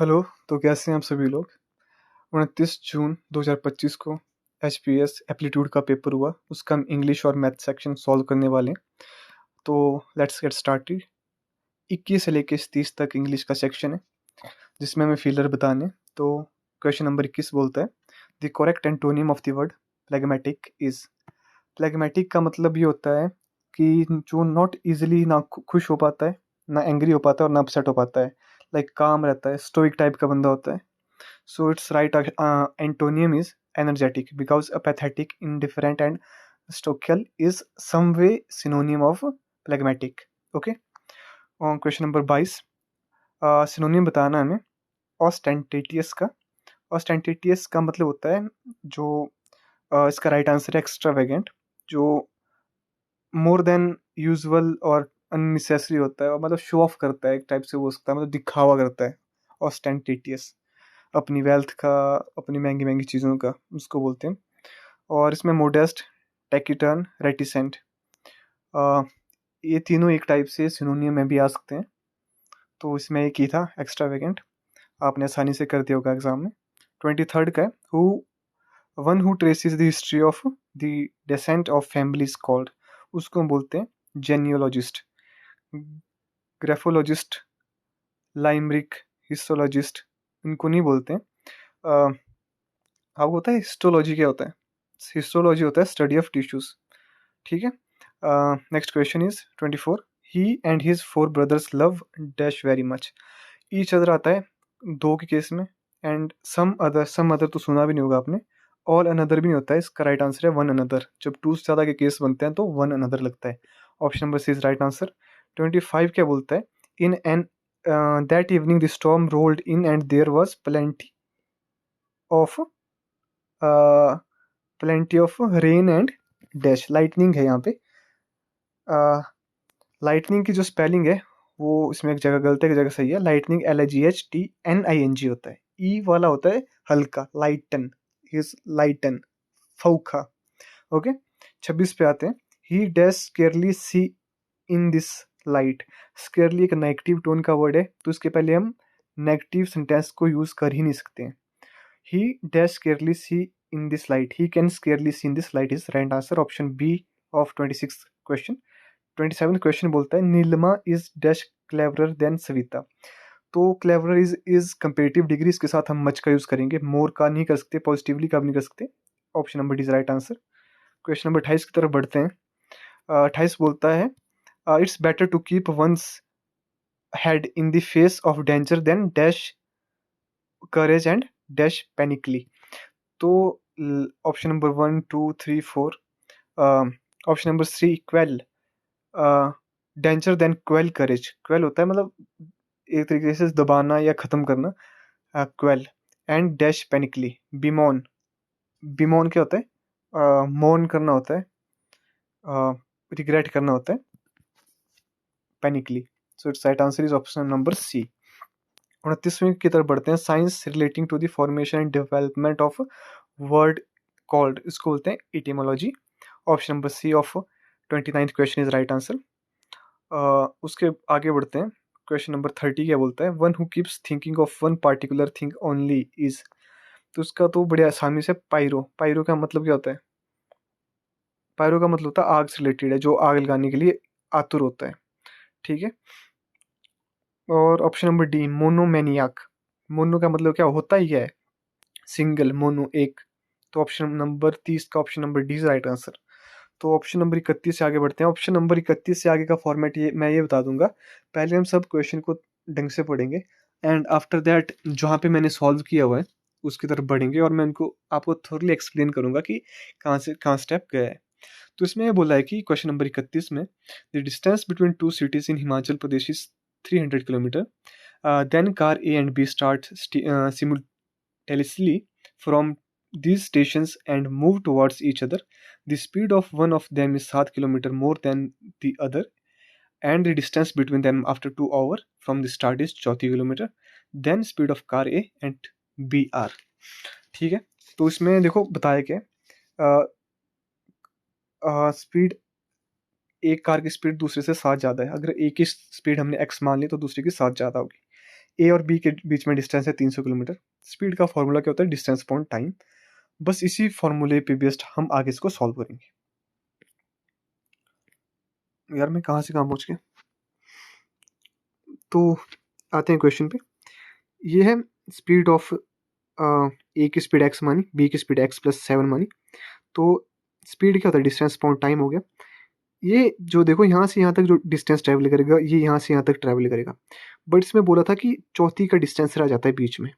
Hello. तो कैसे हैं आप सभी लोग। 29 जून 2025 को HPS एप्टीट्यूड का पेपर हुआ। उसका हम इंग्लिश और मैथ सेक्शन सॉल्व करने वाले हैं। तो लेट्स गेट स्टार्टेड। 21 से लेके 30 तक इंग्लिश का सेक्शन है जिसमें हमें फिलर बताने। तो क्वेश्चन नंबर 21 बोलता है the correct antonym of the word phlegmatic is. Phlegmatic का मतलब ये होता है कि जो नॉट इजिली ना खुश हो पाता है, ना एंग्री हो पाता है और ना अपसेट हो पाता है। लाइक काम रहता है, स्टोइक टाइप का बंदा होता है। So its right antonym is energetic because apathetic, indifferent, and stoical is some way synonym of phlegmatic. Okay. Question number 22। Synonym बताना है हमें ऑस्टेंटेटियस का। ऑस्टेंटेटियस का मतलब होता है जो इसका राइट आंसर है एक्स्ट्रावेगेंट, जो मोर देन यूजुअल और अननेसेसरी होता है और मतलब शो ऑफ करता है, एक टाइप से वो उसका मतलब दिखावा करता है। ऑस्टेंटेटियस अपनी वेल्थ का, अपनी महंगी महंगी चीज़ों का, उसको बोलते हैं। और इसमें मोडेस्ट, टैकिटर्न, रेटिसेंट, ये तीनों एक टाइप से सिनोनियम में भी आ सकते हैं। तो इसमें एक ही था एक्स्ट्रावेगेंट, आपने आसानी से कर दिया होगा एग्जाम में। 23rd का है who traces the history of the descent of families called, उसको हम बोलते हैं जेनियोलॉजिस्ट, ग्रेफोलॉजिस्ट, लाइमरिक, हिस्टोलॉजिस्ट, इनको नहीं बोलते हैं। आपको होता है हिस्टोलॉजी क्या होता है? हिस्टोलॉजी होता है स्टडी ऑफ टिश्यूज। ठीक है। Next question is 24। He and his 4 brothers love dash very much. Each other आता है दो के केस में, एंड सम अदर तो सुना भी नहीं होगा आपने। ऑल अनदर भी नहीं होता है। इसका राइट आंसर है वन अनदर। जब टू से ज़्यादा के केस बनते हैं तो वन अनदर लगता है। Option number C is right answer. 25 क्या बोलता है? In an that evening the storm rolled in and there was of plenty of rain and dash. Lightning है यहाँ पे। लाइटनिंग की जो स्पेलिंग है वो इसमें एक जगह गलत है, एक जगह सही है। लाइटनिंग LIGHTNING होता है। ई वाला होता है हल्का, लाइटन, इज लाइटन, फौखा। ओके। 26 पे आते हैं। He dash scarcely see in this light. Scarcely एक नेगेटिव टोन का वर्ड है, तो इसके पहले हम नेगेटिव सेंटेंस को यूज कर ही नहीं सकते हैं। He dash scarcely see in this light, he can scarcely see in this light is right answer, option B of 26 question. 27 question बोलता है Neelima is dash cleverer than Savita. तो क्लेवरर इज कंपेरेटिव डिग्री, इसके साथ हम मच का use करेंगे, मोर का नहीं कर सकते, पॉजिटिवली का भी नहीं कर सकते। Option number D is right answer. Question number 28 की तरफ बढ़ते हैं। 28 बोलता है it's better to keep once head in the face of danger than dash courage and dash panicky. तो option number 1 2 3 4, option number 3 quell, danger than quell courage. Quell होता है मतलब एक तरीके से दबाना या खत्म करना, quell. And dash panicky, bemoan. Bemoan क्या होता है? मौन करना होता है, रिग्रेट करना होता है, panicky. So it's right answer is option number C. 29वीं की तरफ बढ़ते हैं। Science relating to the formation and development of word called, इसको बोलते हैं etymology. Option number C of 29th question is right answer. उसके आगे बढ़ते हैं। क्वेश्चन नंबर 30 क्या बोलता है? One who keeps thinking of one particular thing only is. तो उसका तो बड़े आसानी से पायरो। पायरो का मतलब क्या होता है? पायरो का मतलब होता है आग से रिलेटेड है, जो आग लगाने के लिए आतुर होता है। ठीक है। और ऑप्शन नंबर डी मोनोमैनियाक। मोनो का मतलब क्या होता ही है? सिंगल, मोनो, एक। तो ऑप्शन नंबर 30 का option number D is right answer. तो ऑप्शन नंबर 31 से आगे बढ़ते हैं। ऑप्शन नंबर 31 से आगे का फॉर्मेट ये मैं ये बता दूंगा। पहले हम सब क्वेश्चन को ढंग से पढ़ेंगे, एंड आफ्टर दैट जहाँ पे मैंने सॉल्व किया हुआ है उसकी तरफ बढ़ेंगे, और मैं उनको आपको थोरली एक्सप्लेन करूंगा कि कहाँ से कहाँ स्टेप गया है। तो इसमें ये बोला है कि क्वेश्चन नंबर 31 में the distance between two cities in Himachal Pradesh is 300 kilometre. Then car A and B start simultaneously from these stations and move towards each other. The speed of one of them is 7 km more than the other, and the distance between them after 2 hours from the start is 34 kilometre. Then speed of car A and B are. ठीक है। तो इसमें देखो बताया क्या, speed एक car की speed दूसरे से 7 ज़्यादा है। अगर एक की स्पीड हमने x मान ली तो दूसरे की 7 ज़्यादा होगी। ए और बी के बीच में डिस्टेंस है 300 किलोमीटर। स्पीड का फॉर्मूला क्या होता है? Distance upon time. बस इसी फॉर्मूले पे बेस्ड हम आगे इसको सॉल्व करेंगे। यार मैं कहाँ से कहाँ पहुँच गया? तो आते हैं क्वेश्चन पे। ये है स्पीड ऑफ ए की स्पीड एक्स मानी, बी की स्पीड एक्स प्लस 7 मानी। तो स्पीड क्या होता है? डिस्टेंस अपॉन टाइम हो गया। ये जो देखो यहाँ से यहाँ तक जो डिस्टेंस ट्रैवल करेगा, ये यहाँ से यहाँ तक ट्रैवल करेगा, बट इसमें बोला था कि चौथी का डिस्टेंस रह जाता है बीच में।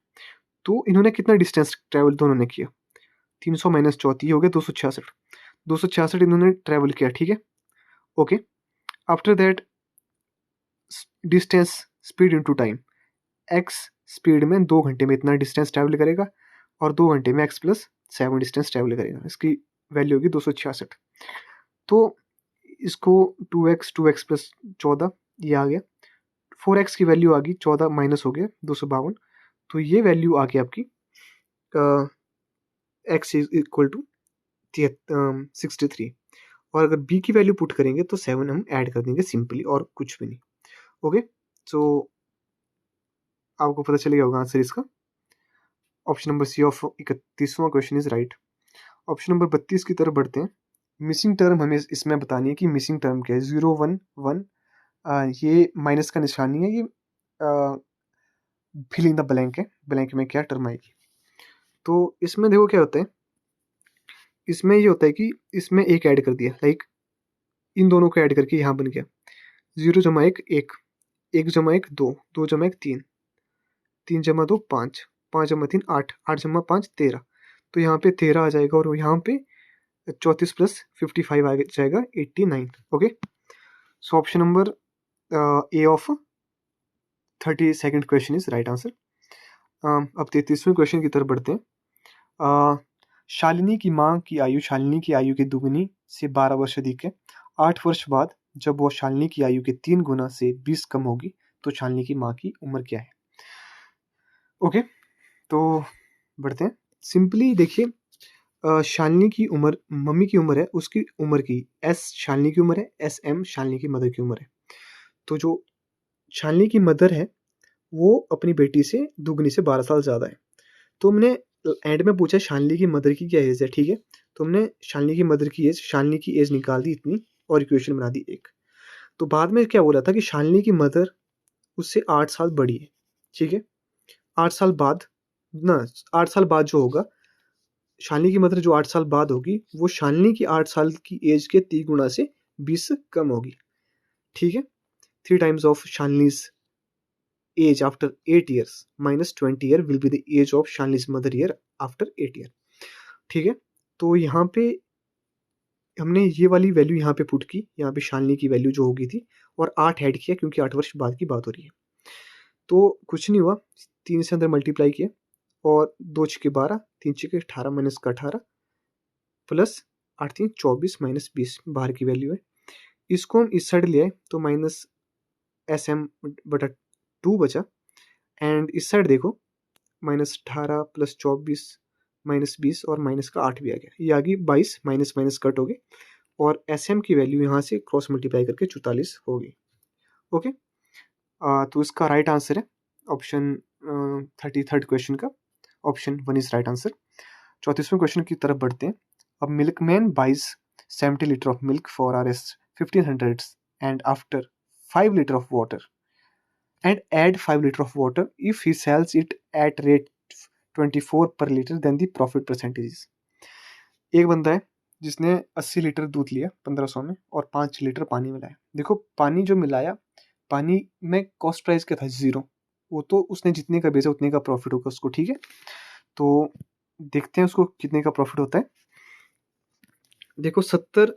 तो इन्होंने कितना डिस्टेंस ट्रैवल दोनों ने किया? 300 माइनस चौथी हो गया 266। 266 इन्होंने ट्रैवल किया, ठीक है, okay. After that distance speed into time, x speed में 2 घंटे में इतना डिस्टेंस ट्रैवल करेगा और 2 घंटे में एक्स प्लस 7 डिस्टेंस ट्रैवल करेगा। इसकी वैल्यू होगी 266। तो इसको 2x प्लस 14 ये आ गया। 4x की वैल्यू आ गई 14 माइनस हो गया 252। तो ये वैल्यू आ गई आपकी x इज इक्वल टू 63। और अगर b की वैल्यू पुट करेंगे तो 7 हम ऐड कर देंगे सिंपली, और कुछ भी नहीं। ओके, सो आपको पता चलेगा होगा आंसर इसका। ऑप्शन नंबर सी ऑफ 31वां question is right. Option number 32 की तरफ बढ़ते हैं। मिसिंग टर्म हमें इसमें बतानी है कि मिसिंग टर्म क्या है। 0 1 1 ये माइनस का निशानी है, ये फिल इन द ब्लैंक है, ब्लैंक में क्या टर्म आएगी। तो इसमें देखो क्या होता है, इसमें ये होता है कि इसमें एक ऐड कर दिया, लाइक इन दोनों को ऐड करके यहाँ बन गया 0 जमा 1 1, 1 जमा 1 2, 2 जमा 1 3, 3 जमा 2 5, 5 जमा 3 8, 8 जमा 5 13। तो यहाँ पे 13 आ जाएगा और यहाँ पे 34 प्लस 55 आ जाएगा 89। Okay, so option number A of 32nd question is right answer. अब 33वें क्वेश्चन की तरफ बढ़ते हैं। शालिनी की माँ की आयु शालिनी की आयु की दुगुनी से 12 वर्ष अधिक है। 8 वर्ष बाद जब वो शालिनी की आयु के 3 गुना से 20 कम होगी तो शालिनी की माँ की उम्र क्या है? ओके, तो बढ़ते हैं। सिंपली देखिए, शालिनी की उम्र, मम्मी की उम्र है, उसकी उम्र की एस शालिनी की उम्र है, एस एम शालिनी की मदर की उम्र है। तो जो शालिनी की मदर है वो अपनी बेटी से दुगनी से 12 साल ज़्यादा है। तो हमने एंड में पूछा शालिनी की मदर की क्या एज है, ठीक है। तो हमने शालिनी की मदर की एज, शालिनी की एज निकाल दी इतनी और इक्वेशन बना दी एक। तो बाद में क्या बोला था कि शालिनी की मदर उससे 8 साल बड़ी है, ठीक है। 8 साल बाद ना, 8 साल बाद जो होगा, शालिनी की मदर जो 8 साल बाद होगी वो शालिनी की 8 साल की एज के 3 गुना से 20 कम होगी, ठीक है। 3 times of Shalini's age after 8 years minus 20 year will be the age of Shalini's mother year after 8 year, ठीक है। तो यहाँ पे हमने ये वाली वैल्यू यहाँ पे पुट की, यहाँ पे शालिनी की वैल्यू जो होगी थी, और 8 ऐड किया क्योंकि 8 वर्ष बाद की बात हो रही है। तो कुछ नहीं हुआ, 3 से अंदर मल्टीप्लाई किया और 2 छके 12, 3 छके 18 माइनस का 18 प्लस 8 3 24 माइनस 20 बाहर की वैल्यू है। इसको हम इस साइड ले आए तो माइनस एस एम बटा 2 बचा, एंड इस साइड देखो माइनस 18 प्लस 24 माइनस 20 और माइनस का 8 भी आ गया, ये आ गई 22, माइनस माइनस कट हो गए और एस एम की वैल्यू यहाँ से क्रॉस मल्टीप्लाई करके 44 हो गई। ओके, तो इसका राइट आंसर है ऑप्शन 33rd क्वेश्चन का ऑप्शन 1 इज राइट आंसर। 34वें क्वेश्चन की तरफ बढ़ते हैं। अब milkman buys 70 litre of milk for R S 1500 and after 5 litre of water and add 5 liter of water if he sells it at rate 24 per liter, then the profit percentage is। एक बंदा है जिसने 80 litre दूध लिया 1500 में और 5 litre पानी मिलाया। देखो पानी जो मिलाया, पानी में कॉस्ट प्राइस क्या था? 0। वो तो उसने जितने का बेचा उतने का प्रॉफिट होगा उसको, ठीक है। तो देखते हैं उसको कितने का प्रॉफिट होता है। देखो 70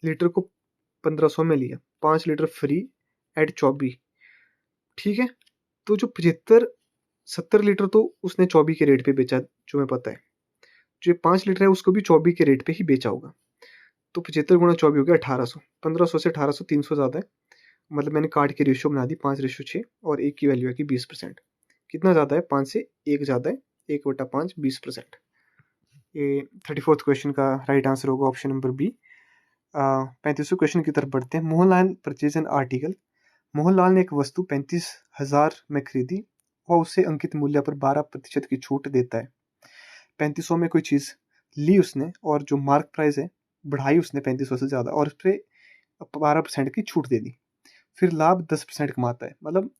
लीटर को 1500 में लिया, 5 लीटर फ्री एट 24, ठीक है। तो जो 70 लीटर तो उसने 24 के रेट पे बेचा, जो मैं पता है। जो 5 लीटर है उसको भी 24 के रेट पे ही बेचा होगा। तो 75 गुणा 24 हो गया 1800। 1500 से 1800 300 ज़्यादा है, मतलब मैंने काट के रेशियो बना दी 5:6 और 1 की वैल्यू है कि 20%। कितना ज़्यादा है? 5 से 1 ज़्यादा है, 1/5 20%। ये 34th क्वेश्चन का राइट आंसर होगा ऑप्शन नंबर बी। 35वें क्वेश्चन की तरफ बढ़ते हैं। Mohanlal purchase an article Mohanlal ने एक वस्तु 35,000 में खरीदी, वह उसे अंकित मूल्य पर 12% की छूट देता है। 3500 में कोई चीज़ ली उसने और जो मार्क प्राइस है बढ़ाई उसने 3500 से ज़्यादा और उस पर 12% की छूट दे दी, फिर लाभ 10% कमाता है। मतलब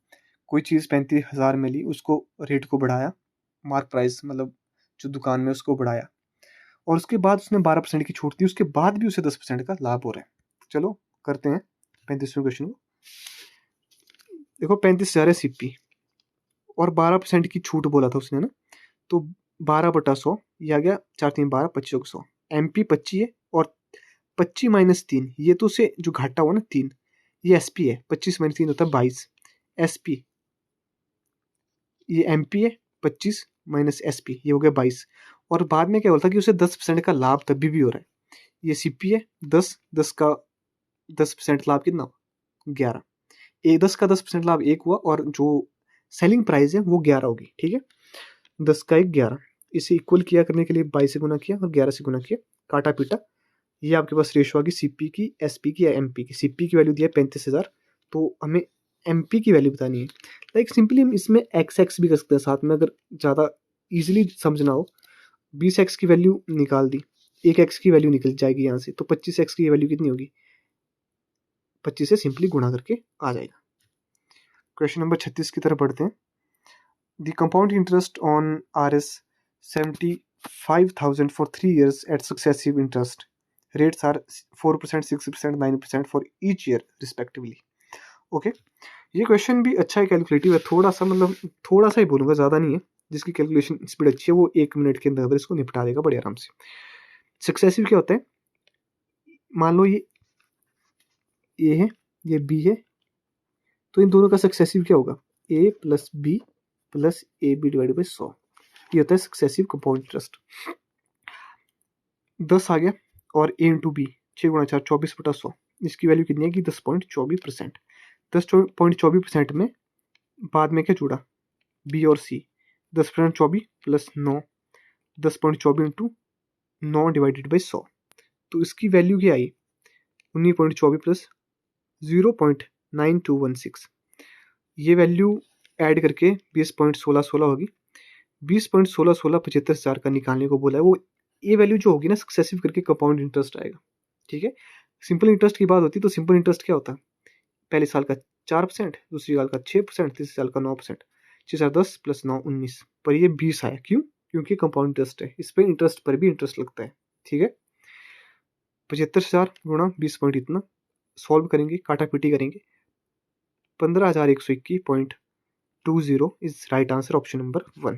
कोई चीज़ 35,000 में ली, उसको रेट को बढ़ाया, मार्क प्राइस मतलब जो दुकान में उसको बढ़ाया, और उसके बाद उसने 12% की छूट दी, उसके बाद भी उसे 10% का लाभ हो रहा है। चलो करते हैं 35वें क्वेश्चन को। देखो 35,000 है सीपी और 12% की छूट बोला था उसने ना, तो 12/100 ये आ गया, 4×3 = 12, 25/100। MP 25 है और 25 - 3 ये तो उसे जो घाटा हुआ ना 3, ये SP है। 25 - 3 होता है 22 SP, ये MP है 25 - SP, ये हो गया 22। और बाद में क्या बोलता कि उसे 10% का लाभ तभी भी हो रहा है। ये CP है 10 का 10% लाभ कितना 11, 10 का 10% लाभ 1 हुआ और जो सेलिंग प्राइस है वो 11 होगी। ठीक है, 10 का 1 11, इसे इक्वल किया करने के लिए 22 से गुना किया और 11 से गुना किया, काटा पीटा, ये आपके पास रेशो आ गई CP की, SP की या MP की। CP की वैल्यू दिया 35,000, तो हमें MP की वैल्यू बतानी है। लाइक सिंपली हम इसमें XX भी कर सकते हैं साथ में, अगर ज़्यादा इजीली समझना हो। 20x की वैल्यू निकाल दी, 1x की वैल्यू निकल जाएगी यहाँ से, तो 25x की वैल्यू कितनी होगी, 25 से सिंपली गुणा करके आ जाएगा। क्वेश्चन नंबर 36 की तरफ बढ़ते हैं। The compound interest on RS 75,000 for 3 years at successive interest rates are 4%, 6%, 9% for each year respectively. Okay, ये क्वेश्चन भी अच्छा है, कैलकुलेटिव है, थोड़ा सा मतलब थोड़ा सा ही बोलूँगा, ज़्यादा नहीं है। जिसकी कैलकुलेशन स्पीड अच्छी है वो 1 मिनट के अंदर इसको निपटा देगा बड़े आराम से। सक्सेसिव क्या होता है, मान लो ये है, ये B है, तो इन दोनों का सक्सेसिव क्या होगा, A + B + AB / 100, ये होता है सक्सेसिव कंपाउंड इंटरेस्ट। 10 आ गया और A × B 6 × 4 24/100, इसकी वैल्यू कितनी है कि 10.24%। 10.24% में बाद में क्या जुड़ा, B और C, 10.24 + 9, 10.24 × 9 / 100, तो इसकी वैल्यू क्या आई 19.24 + 0.9216, ये वैल्यू ऐड करके 20.1616 होगी। 20.1616 75,000 का निकालने को बोला है, वो ये वैल्यू जो होगी ना सक्सेसिव करके कंपाउंड इंटरेस्ट आएगा। ठीक है, सिंपल इंटरेस्ट की बात होती है तो सिंपल इंटरेस्ट क्या होता है, पहले साल का 4%, दूसरी साल का 6%, तीसरे साल का 9%, 6 × 10 + 9 19, पर ये 20 आया, क्यों, क्योंकि कंपाउंड इंटरेस्ट है, इस पर इंटरेस्ट पर भी इंटरेस्ट लगता है। ठीक है, 75,000 × 20 पॉइंट इतना, सॉल्व करेंगे, काटा पीटी करेंगे, 15,121.20 is right answer, option number 1।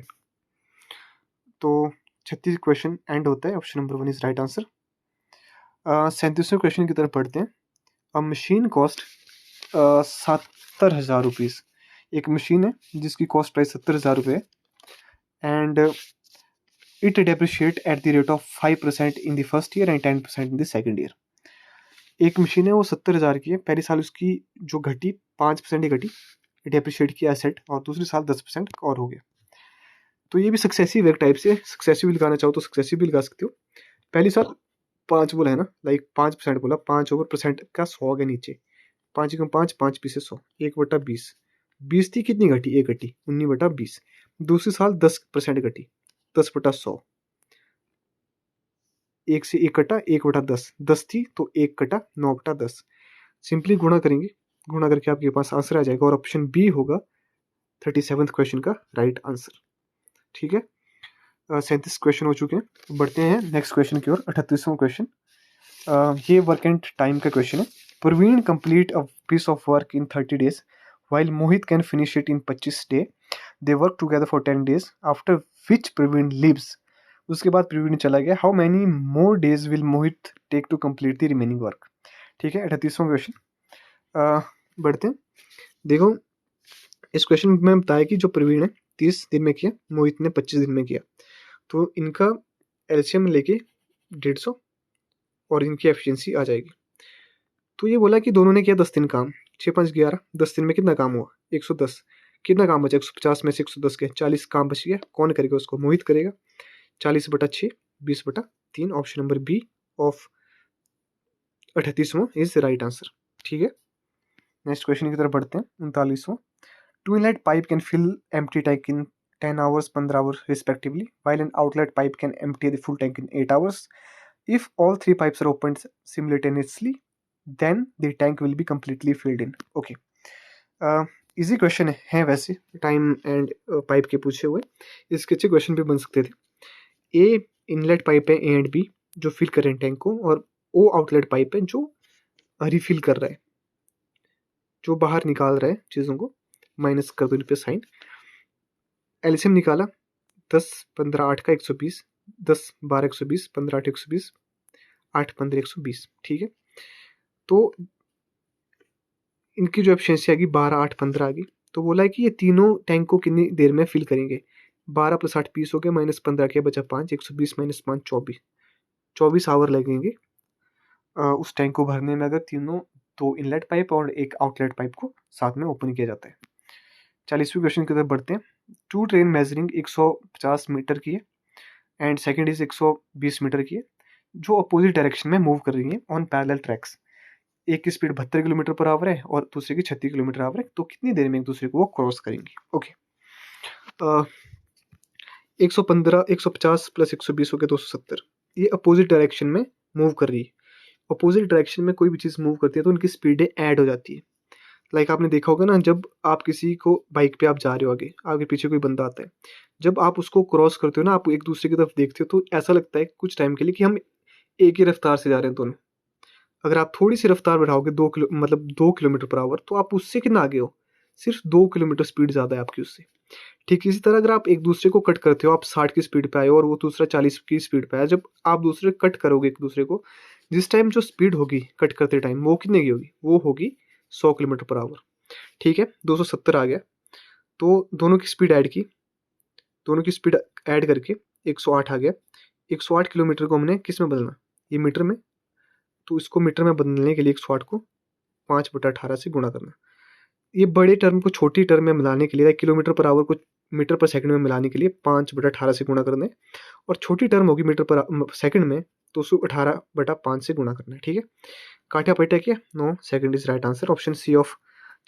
तो 36 क्वेश्चन एंड होता है, option number 1 is right answer. 37वें क्वेश्चन की तरफ पढ़ते हैं। अ मशीन कॉस्ट 70,000 रुपीज़, एक मशीन है जिसकी कॉस्ट प्राइस 70,000 रुपये है, and it depreciate at the rate of 5% in the first year and 10% in the second year. एक मशीन है वो 70,000 की है, पहले साल उसकी जो घटी 5% ही घटी, डेप्रिशिएट की एसेट, और दूसरे साल 10% और हो गया। तो ये भी सक्सेसिव एक टाइप से, सक्सेसिव लगाना चाहो तो सक्सेसिव भी लगा सकते हो। पहली साल 5 बोला है ना, लाइक 5% बोला, 5/% का 100 के नीचे, 5 × 5 5 पीछे 100, 1/20, 20 थी कितनी घटी, 1 घटी, 19/20। दूसरे साल 10% घटी, 10/100, 1 से 1 कटा, 1/10, 10 थी तो 1 कटा, 9/10। सिंपली गुणा करेंगे, गुणा करके आपके पास आंसर आ जाएगा और ऑप्शन बी होगा 37वें क्वेश्चन का राइट आंसर। ठीक है, 37 क्वेश्चन हो चुके हैं, बढ़ते हैं नेक्स्ट क्वेश्चन की ओर। 38वां क्वेश्चन, ये वर्क एंड टाइम का क्वेश्चन है। Praveen complete a piece of work in 30 days while Mohit can finish it in 25 day. They work together for 10 days after which Praveen leaves. उसके बाद प्रवीण चला गया, how many more days will Mohit take to complete the remaining work. ठीक है, 38वां question, बढ़ते हैं। देखो इस क्वेश्चन में बताया कि जो प्रवीण है 30 दिन में किया, मोहित ने 25 दिन में किया, तो इनका एलसीएम लेके 150 और इनकी एफिशिएंसी आ जाएगी। तो ये बोला कि दोनों ने किया 10 दिन काम, 6 × 5 = 11, 10 दिन में कितना काम हुआ 110, कितना काम बचा 150 में से 110 के 40 काम बच गया, कौन करेगा उसको, मोहित करेगा। 40/6 20/3, ऑप्शन नंबर बी ऑफ 38वां इज राइट आंसर। ठीक है, नेक्स्ट क्वेश्चन की तरफ बढ़ते हैं, 39वां। Two inlet pipe can fill empty tank in 10 hours, 15 hours respectively, while an outlet pipe can empty the full tank in 8 hours. If all three pipes are opened simultaneously, then the tank will be completely filled in. Okay. Easy question है वैसे, time and pipe के पूछे हुए, इसके अच्छे question भी बन सकते थे। ए इनलेट पाइप है ए एंड बी जो फिल कर रहे हैं टैंक को, और ओ आउटलेट पाइप है जो रिफिल कर रहा है, जो बाहर निकाल रहा है चीज़ों को। माइनस कर दो इन पे साइन। एलसीएम निकाला, 10 15 8 का 120, 10 12 120, 15 8 120, 8 15 120, ठीक है। तो इनकी जो एफिशिएंसी आ गई 12 8 15 आ गई। तो बोला है कि ये तीनों टैंक को कितनी देर में फिल करेंगे। 12 + 8 20 हो गया, -15 क्या बचा 5, 120 - 5 24 आवर लगेंगे उस टैंक को भरने में, अगर तीनों, दो इनलेट पाइप और एक आउटलेट पाइप को साथ में ओपन किया जाता है। 40वें क्वेश्चन की तरफ बढ़ते हैं। टू ट्रेन मेजरिंग 150 मीटर की है एंड सेकेंड इज 120 मीटर की है, जो अपोजिट डायरेक्शन में मूव कर रही है ऑन पैरेलल ट्रैक्स। एक की स्पीड 72 किलोमीटर पर आवर है और दूसरे की 36 किलोमीटर आवर है, तो कितनी देर में एक दूसरे को वो क्रॉस करेंगी। ओके। 115 150 + 120 हो गया 270। ये अपोजिट डायरेक्शन में मूव कर रही है। अपोजिट डायरेक्शन में कोई भी चीज़ मूव करती है तो उनकी स्पीडें ऐड हो जाती है। लाइक आपने देखा होगा ना, जब आप किसी को बाइक पे आप जा रहे हो, आगे आगे पीछे कोई बंदा आता है, जब आप उसको क्रॉस करते हो ना, आप एक दूसरे की तरफ देखते हो, तो ऐसा लगता है कुछ टाइम के लिए कि हम एक ही रफ्तार से जा रहे हैं दोनों। अगर आप थोड़ी सी रफ्तार बढ़ाओगे 2 किलोमीटर पर आवर, तो आप उससे कितना आगे हो, सिर्फ 2 किलोमीटर स्पीड ज़्यादा है आपकी उससे। ठीक इसी तरह अगर आप एक दूसरे को कट करते हो, आप 60 की स्पीड पे आए हो और वो दूसरा 40 की स्पीड पे आया, जब आप दूसरे कट करोगे एक दूसरे को, जिस टाइम जो स्पीड होगी कट करते टाइम, वो कितने की होगी, वो होगी 100 किलोमीटर पर आवर। ठीक है, 270 आ गया। तो दोनों की स्पीड ऐड की, दोनों की स्पीड ऐड करके 108 आ गया। 108 किलोमीटर को हमने किस में बदलना, ये मीटर में, तो इसको मीटर में बदलने के लिए 108 को 5/18 से गुणा करना। ये बड़े टर्म को छोटी टर्म में मिलाने के लिए, किलोमीटर पर आवर को मीटर पर सेकंड में मिलाने के लिए 5/18 से गुणा करना है, और छोटी टर्म होगी मीटर पर सेकंड में, तो उसको 18/5 से गुणा करना है। ठीक है, काटा पलटा किया, no, second is right answer, option C of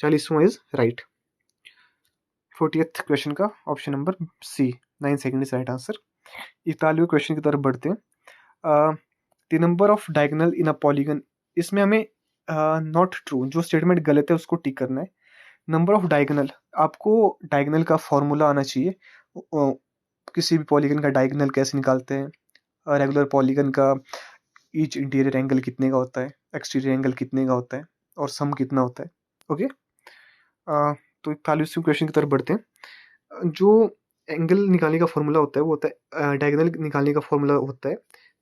40वां इज राइट। 40th क्वेश्चन का option number C, 9 second is right answer. 41वें क्वेश्चन की तरफ बढ़ते हैं। The number of diagonal in a polygon, इसमें हमें नॉट ट्रू, जो स्टेटमेंट गलत है उसको टिक करना है। नंबर ऑफ डायगोनल, आपको डायगोनल का फॉर्मूला आना चाहिए। किसी भी पॉलीगन का डायगोनल कैसे निकालते हैं, रेगुलर पॉलीगन का ईच इंटीरियर एंगल कितने का होता है, एक्सटीरियर एंगल कितने का होता है, और सम कितना होता है। ओके। तो 41वें क्वेश्चन की तरफ बढ़ते हैं। जो एंगल निकालने का फॉर्मूला होता है वो होता है, डायगोनल निकालने का फॉर्मूला होता है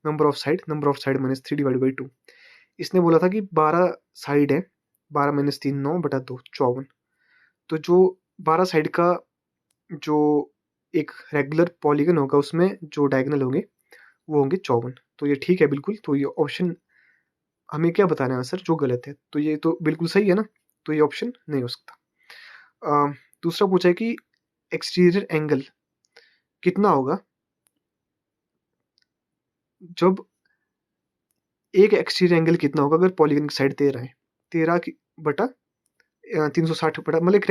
नंबर ऑफ साइड -3 / 2। इसने बोला था कि 12 साइड है, 12 - 3 9/2 54। तो जो 12 साइड का जो एक रेगुलर पॉलीगन होगा, उसमें जो डायगोनल होंगे वो होंगे 54। तो ये ठीक है बिल्कुल। तो ये ऑप्शन, हमें क्या बताना है आंसर, जो गलत है, तो ये तो बिल्कुल सही है ना, तो ये ऑप्शन नहीं हो सकता। दूसरा पूछा है कि एक्सटीरियर एंगल कितना होगा जब, एक एक्सटीरियर एंगल कितना होगा अगर पॉलीगन की साइड 13 है, 13/360 मतलब एक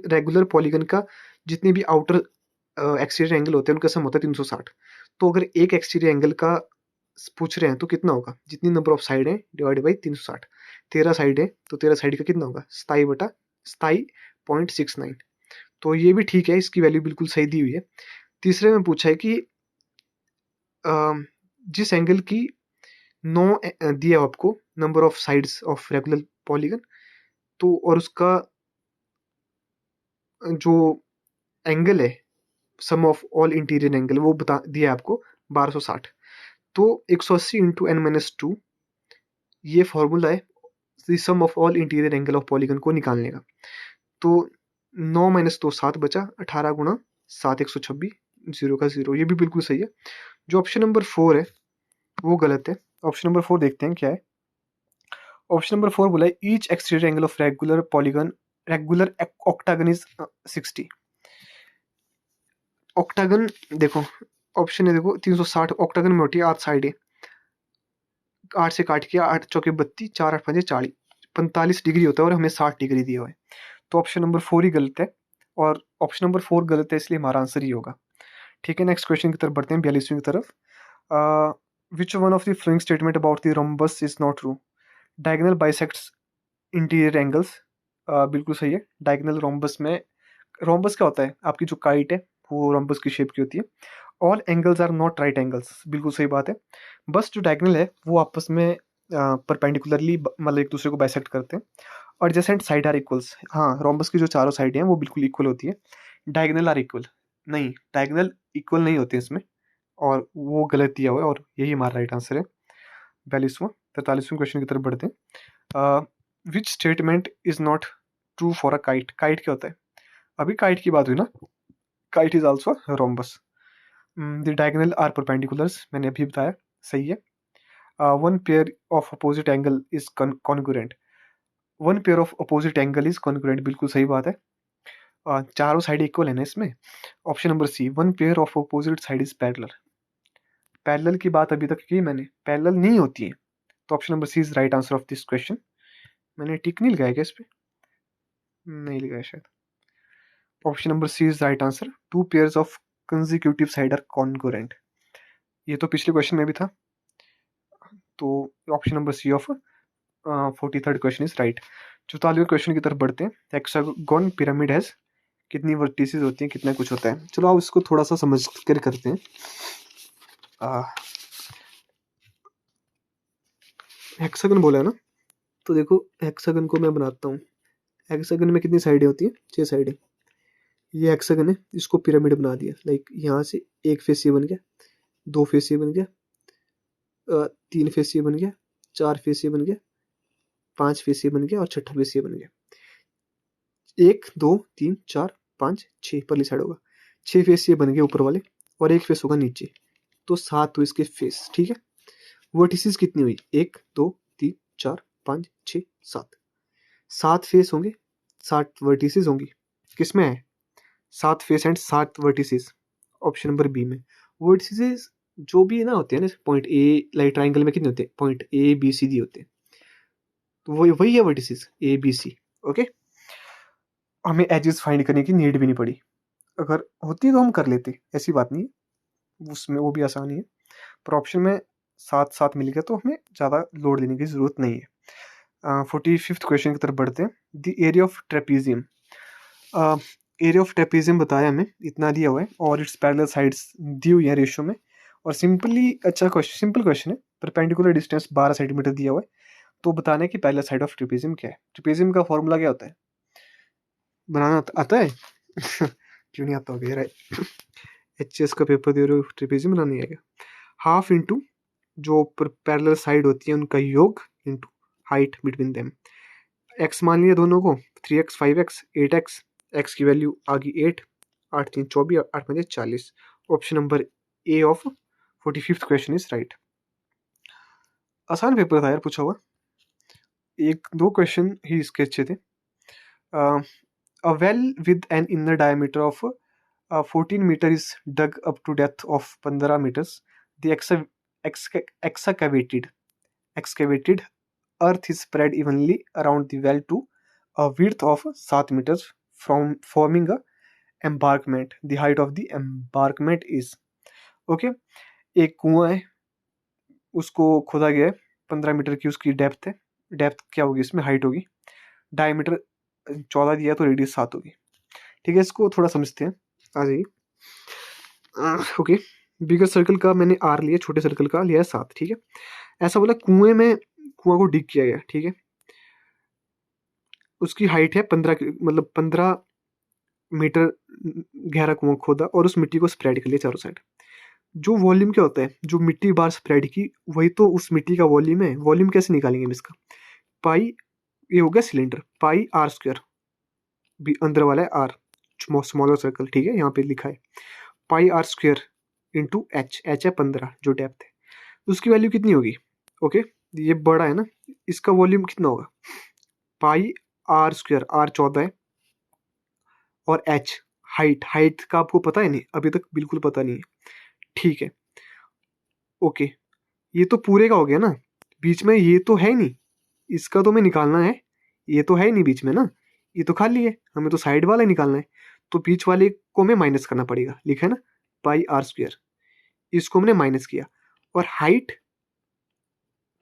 रेगुलर पॉलीगन का जितने भी आउटर एक्सटीरियर एंगल होते हैं उनका सम होता है 360। तो अगर एक एक्सटीरियर एंगल का पूछ रहे हैं तो कितना होगा, जितनी नंबर ऑफ साइड है डिवाइड बाई 360। 13 साइड है तो 13 साइड का कितना होगा, 27/27.69। तो ये भी ठीक है, इसकी वैल्यू बिल्कुल सही दी हुई है। तीसरे में पूछा है कि जिस एंगल की 9 दिया आपको number of sides of regular polygon, तो और उसका जो एंगल है sum of all interior angle, वो बता दिया आपको 1260। तो 180 × n-2 ये फॉर्मूला है sum of all interior angle of polygon को निकालने का। तो 9 - 2 7 बचा, 18 × 7 126, 0 का 0, ये भी बिल्कुल सही है। जो ऑप्शन नंबर 4 है वो गलत है। ऑप्शन नंबर 4 देखते हैं क्या है। ऑप्शन नंबर 4 बोला है each exterior angle of regular polygon, regular octagon is 60। Octagon देखो, ऑप्शन है देखो 360, ऑक्टागन में होती है 8 साइड है, 8 से काट किया, 8 चौके 32, 4 8 5 40, 45 डिग्री होता है और हमें 60 डिग्री दिया हुआ है, तो ऑप्शन नंबर 4 ही गलत है, और ऑप्शन नंबर 4 गलत है, इसलिए हमारा आंसर ही होगा। ठीक है, नेक्स्ट क्वेश्चन की तरफ बढ़ते हैं, 42वीं की तरफ। Which one of the following statement about the rhombus is not true? Diagonal bisects interior angles. बिल्कुल सही है। डायगोनल रोम्बस में, रोम्बस क्या होता है, आपकी जो काइट है वो रोम्बस की शेप की होती है। All angles are not right angles, बिल्कुल सही बात है। बस जो डायगोनल है वो आपस में परपेंडिकुलरली मतलब एक दूसरे को बाइसेक्ट करते हैं। और एडजेसेंट साइड आर इक्वल्स, हाँ रोम्बस की जो चारों साइड हैं वो बिल्कुल इक्वल होती है। डायगोनल आर इक्वल, नहीं डायगोनल इक्वल नहीं होते इसमें, और वो गलत दिया हुआ है, और यही हमारा राइट आंसर है। 43वें क्वेश्चन की तरफ बढ़ते हैं। Which statement is not true for a kite? Kite क्या होता है? अभी काइट की बात हुई ना, kite is also rhombus. The diagonal are perpendiculars, मैंने अभी बताया, सही है। One pair of opposite angle is congruent, one pair of opposite angle is congruent, बिल्कुल सही बात है। चारों साइड इक्वल है ना इसमें। Option number C, one pair of opposite side is parallel. Parallel की बात अभी तक की मैंने, पैरेलल नहीं होती है, तो option number C is right answer of this question. मैंने टिक नहीं लगाया क्या इस पे? नहीं लगाया शायद। Option number C is right answer. Two pairs of consecutive side are congruent, ये तो पिछले क्वेश्चन में भी था, तो option number C of 43rd question is right. 44वें क्वेश्चन की तरफ बढ़ते हैं। हेक्सागोन पिरामिड हैज कितनी वर्टिसेस होती हैं, कितना कुछ होता है? चलो आप इसको थोड़ा सा समझ कर करते हैं। हेक्सागन बोला है ना, तो देखो हेक्सागन को मैं बनाता हूँ। हेक्सागन में कितनी साइडें होती हैं? 6 साइडें। ये हेक्सागन है, इसको पिरामिड बना दिया, लाइक यहाँ से एक फेस ये बन गया, 2 फेस ये बन गया, 3 फेस ये बन गया, 4 फेस ये बन गया, 5 फेस ये बन गया, और 6ठा फेस ये बन गया। 1 2 3 4 5 6 परली साइड होगा, 6 फेस ये बन गए ऊपर वाले, और एक फेस होगा नीचे, तो 7 हुए इसके फेस। ठीक है, वर्टिसेस कितनी हुई? 1 2 3 4 5 6 7, 7 फेस होंगे, 7 वर्टिसेस होंगी। किसमें है? 7 face and 7 vertices, option number B में। वर्टिसेस जो भी ना होते हैं ना, पॉइंट ए, लाइक ट्राइंगल में कितने होते हैं? Point A B C D होते हैं, तो वही है vertices A B C. Okay, हमें एजेस फाइंड करने की नीड भी नहीं पड़ी, अगर होती तो हम कर लेते, ऐसी बात नहीं है, उसमें वो भी आसानी है, पर ऑप्शन में 7 मिल गया तो हमें ज़्यादा लोड देने की ज़रूरत नहीं है। 45th क्वेश्चन की तरफ बढ़ते हैं। The area of trapezium, area of trapezium बताया हमें, इतना दिया हुआ है, और इट्स पैरेलल साइड्स दी हुई है रेशियो में, और सिंपली अच्छा क्वेश्चन, सिंपल क्वेश्चन है। परपेंडिकुलर डिस्टेंस 12 सेंटीमीटर दिया हुआ है, तो बताना है कि पैरेलल साइड ऑफ ट्रेपीजियम क्या है। ट्रेपीजियम का फॉर्मूला क्या होता है? बनाना आता है? क्यों नहीं आता होगा यार, एचएस का पेपर दे रहे हो, ट्रेपीजियम बनानी है क्या? हाफ इंटू जो पैरेलल साइड होती है उनका योग into height between them. X मान लिया दोनों को, 3x 5x 8x, एक्स की वैल्यू आ गई 8, 8 3 24, 8 5 40। Option number A of 45th question is right. आसान पेपर था यार पूछा हुआ, एक दो क्वेश्चन ही इसके अच्छे थे। A well with an inner diameter of 14 metre is dug up to depth of 15 metres. The excavated earth is spread evenly around the well to a width of 7 meters from forming a embankment. The height of the embankment is, okay, एक कुआं है, उसको खोदा गया है, 15 metre की उसकी depth है, डेप्थ क्या होगी इसमें? हाइट होगी, डायमीटर 14 दिया तो रेडियस 7 होगी। ठीक है, इसको थोड़ा समझते हैं, आ जाइए। ओके, बिगर सर्कल का मैंने आर लिया, छोटे सर्कल का लिया है 7। ठीक है, ऐसा बोला कुएं में, कुआं को डिग किया गया, ठीक है, उसकी हाइट है 15, मतलब 15 मीटर गहरा कुआं खोदा, और उस मिट्टी को स्प्रेड कर लिया चारों साइड। जो वॉल्यूम क्या होता है, जो मिट्टी बार स्प्रेड की, वही तो उस मिट्टी का वॉल्यूम है। वॉल्यूम कैसे निकालेंगे हम इसका? पाई, ये हो गया सिलेंडर, पाई आर स्क्वायर, भी अंदर वाला है आर, स्मॉलर सर्कल, ठीक है, यहाँ पे लिखा है pi r square into h, h है 15 जो डेप्थ है, उसकी वैल्यू कितनी होगी? ओके, ये बड़ा है ना, इसका वॉल्यूम कितना होगा? पाई आर स्क्वायर, आर 14 है, और एच हाइट, हाइट का आपको पता है? नहीं, अभी तक बिल्कुल पता नहीं है। ठीक है, ओके, ये तो पूरे का हो गया ना, बीच में ये तो है नहीं, इसका तो हमें निकालना है ये तो है ही नहीं बीच में ना, ये तो खाली है, हमें तो साइड वाला निकालना है। तो बीच वाले को हमें माइनस करना पड़ेगा, लिखा है ना पाई आर स्क्वायर, इसको हमने माइनस किया और हाइट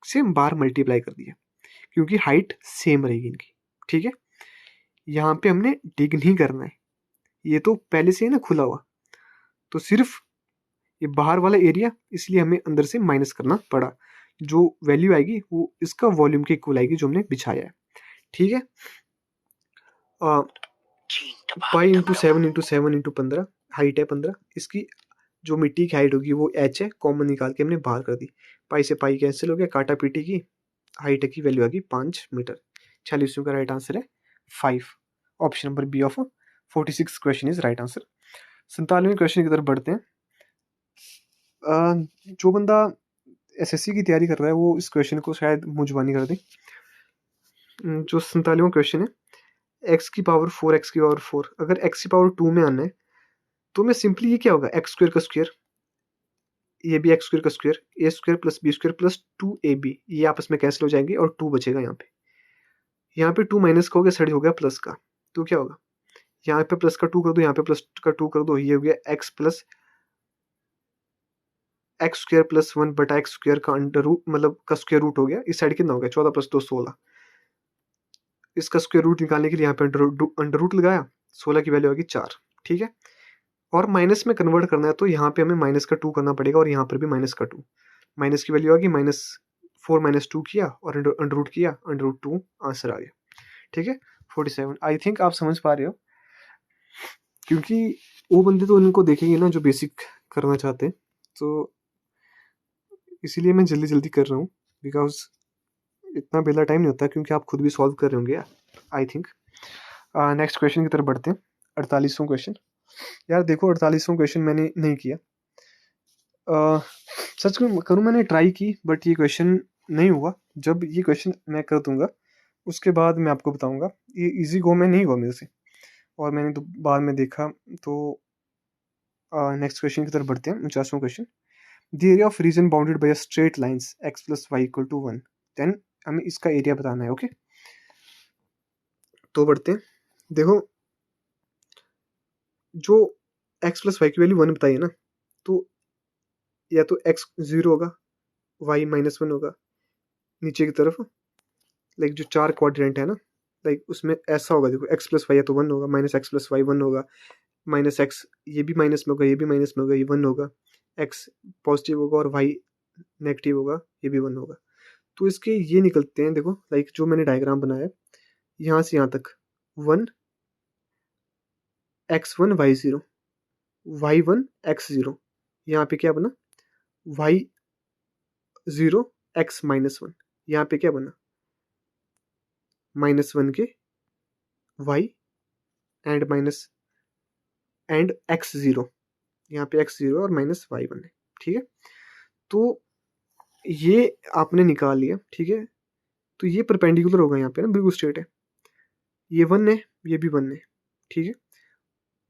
से बार मल्टीप्लाई कर दिया क्योंकि हाइट सेम रहेगी इनकी। ठीक है, यहाँ पे हमने डिग नहीं करना है, ये तो पहले से ही ना खुला हुआ, तो सिर्फ ये बाहर वाला एरिया, इसलिए हमें अंदर से माइनस करना पड़ा। जो वैल्यू आएगी वो इसका वॉल्यूम के इक्वल आएगी जो हमने बिछाया है। ठीक है, पाई इंटू 7 इंटू हाइट है 15, इसकी जो मिट्टी की हाइट होगी वो h है, कॉमन निकाल के हमने बाहर कर दी, पाई से पाई कैंसिल हो गया, काटा पीटी की, हाइट की वैल्यू आ गई 5 मीटर। 46 का राइट आंसर है 5, option number B of 46 question is right answer. 47वें क्वेश्चन की तरफ बढ़ते हैं। जो बंदा एसएससी की तैयारी कर रहा है वो इस क्वेश्चन को शायद मुंजवानी कर दे। जो 47वां क्वेश्चन है, एक्स की पावर 4 एक्स की पावर 4, अगर एक्स की पावर 2 में आना है तो मैं सिंपली ये क्या होगा, एक्स स्क्वायर का स्क्वायर, ये भी एक्स स्क्वायर का square, a square plus b square plus 2ab, ये आपस में कैंसिल हो जाएंगे और 2 बचेगा यहाँ पे 2 माइनस का हो गया, साइड हो गया प्लस का, तो क्या होगा, यहाँ पे प्लस का 2 कर दो, यहाँ पे प्लस का 2 कर दो, ये हो गया x plus x square plus 1 बटा एक्स स्क्वायर का अंडर रूट, मतलब का स्क्वायर रूट हो गया, इस साइड कितना हो गया 14 प्लस 2 16, इसका स्क्वायर रूट निकालने के लिए यहाँ पे अंडर रूट लगाया, 16 की वैल्यू होगी 4। ठीक है, और माइनस में कन्वर्ट करना है तो यहाँ पे हमें माइनस का 2 करना पड़ेगा और यहाँ पर भी माइनस का 2, माइनस की वैल्यू आ गई -4 -2 किया और अंडर रूट किया, अंडर रूट 2 आंसर आ गया। ठीक है, 47। आई थिंक आप समझ पा रहे हो, क्योंकि वो बंदे तो उनको देखेंगे ना जो बेसिक करना चाहते हैं, तो इसीलिए मैं जल्दी जल्दी कर रहा हूँ, बिकॉज इतना बेला टाइम नहीं होता, क्योंकि आप खुद भी सॉल्व कर रहे होंगे आई थिंक। नेक्स्ट क्वेश्चन की तरफ बढ़ते हैं, 48वां क्वेश्चन। यार देखो 48वां क्वेश्चन मैंने नहीं किया, सच करूँ मैंने ट्राई की, बट ये क्वेश्चन नहीं हुआ। जब ये क्वेश्चन मैं कर दूंगा उसके बाद मैं आपको बताऊंगा, ये इजी गो में नहीं हुआ मेरे से, और मैंने तो बाद में देखा। तो नेक्स्ट क्वेश्चन की तरफ बढ़ते हैं, 49वां question. The area of region bounded by straight lines x plus y equal to 1, then हमें इसका एरिया बताना है। ओके, तो बढ़ते हैं। देखो जो x प्लस वाई की वैल्यू 1 बताइए ना, तो या तो x 0 होगा, y -1 होगा नीचे की तरफ, लाइक जो 4 क्वाड्रेंट है ना, लाइक उसमें ऐसा होगा। देखो x प्लस वाई या तो 1 होगा, माइनस एक्स प्लस वाई 1 होगा, माइनस एक्स ये भी माइनस में होगा, ये भी माइनस में होगा, ये 1 होगा, x पॉजिटिव होगा और y नेगेटिव होगा, ये भी 1 होगा। तो इसके ये निकलते हैं, देखो लाइक जो मैंने डायग्राम बनाया यहाँ से यहाँ तक 1 x1 y0, y1 x0, यहाँ पे क्या बना y0 x -1, यहाँ पे क्या बना -1 के y and minus and x0, यहाँ पे x0 और -y1 है। ठीक है, तो ये आपने निकाल लिया। ठीक है, तो ये परपेंडिकुलर होगा यहाँ पे ना, बिल्कुल स्ट्रेट है, ये 1 है, ये भी 1 है। ठीक है,